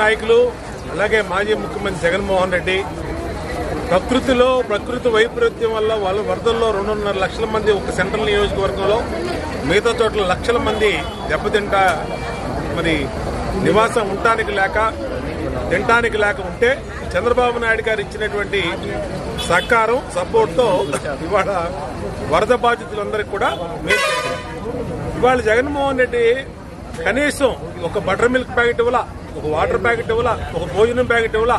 నాయకులు అలాగే మాజీ ముఖ్యమంత్రి జగన్మోహన్ రెడ్డి ప్రకృతి వైపరీత్యం వల్ల వాళ్ళ వరదల్లో 2.5 లక్షల మంది ఒక సెంట్రల్ నియోజకవర్గంలో, మిగతా చోట్ల లక్షల మంది దెబ్బతింటా మరి నివాసం తినటానికి లేక ఉంటే చంద్రబాబు నాయుడు గారు ఇచ్చినటువంటి సహకారం సపోర్ట్తో ఇవాళ వరద బాధితులందరికీ కూడా మేలు చేశారు. ఇవాళ జగన్మోహన్ రెడ్డి కనీసం ఒక బటర్ మిల్క్ ప్యాకెట్ ఇవ్వాల, ఒక వాటర్ ప్యాకెట్ ఇవ్వాల, ఒక భోజనం ప్యాకెట్ ఇవ్వాల.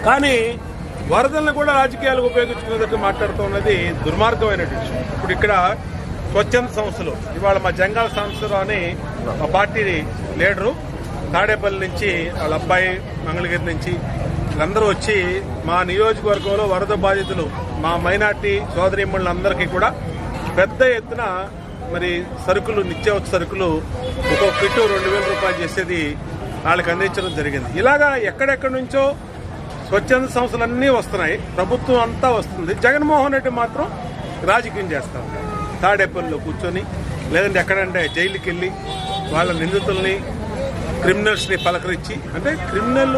కానీ వరదలను కూడా రాజకీయాలకు ఉపయోగించుకునేటట్టు మాట్లాడుతున్నది దుర్మార్గమైన విషయం. ఇప్పుడు ఇక్కడ స్వచ్ఛంద సంస్థలు ఇవాళ మా జంగాల సంస్థలు అని మా పార్టీ లీడరు తాడేపల్లి నుంచి వాళ్ళ అబ్బాయి మంగళగిరి నుంచి వీళ్ళందరూ వచ్చి మా నియోజకవర్గంలో వరద బాధితులు మా మైనార్టీ సోదరీమణులందరికీ కూడా పెద్ద ఎత్తున మరి సరుకులు, నిత్యావసర సరుకులు ఒక్కొక్క కిట్టు 2,000 రూపాయలు చేసేది వాళ్ళకి అందించడం జరిగింది. ఇలాగా ఎక్కడెక్కడి నుంచో స్వచ్ఛంద సంస్థలన్నీ వస్తున్నాయి, ప్రభుత్వం అంతా వస్తుంది. జగన్మోహన్ రెడ్డి మాత్రం రాజకీయం చేస్తా ఉన్నారు. తాడేపల్లిలో కూర్చొని లేదంటే ఎక్కడంటే జైలుకి వెళ్ళి వాళ్ళ నిందితుల్ని, క్రిమినల్స్ని పలకరించి, అంటే criminal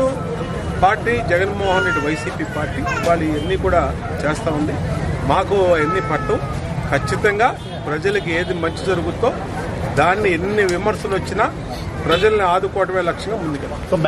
party Jaganmohan Reddy YCP party వాళ్ళు ఇవన్నీ కూడా చేస్తూ ఉంది. మాకు ఎన్ని పట్టం ఖచ్చితంగా ప్రజలకి ఏది మంచి జరుగుతుందో దాన్ని ఎన్ని విమర్శలు వచ్చినా ప్రజల్ని ఆదుకోవడమే లక్ష్యంగా ముందుకెళ్తాం.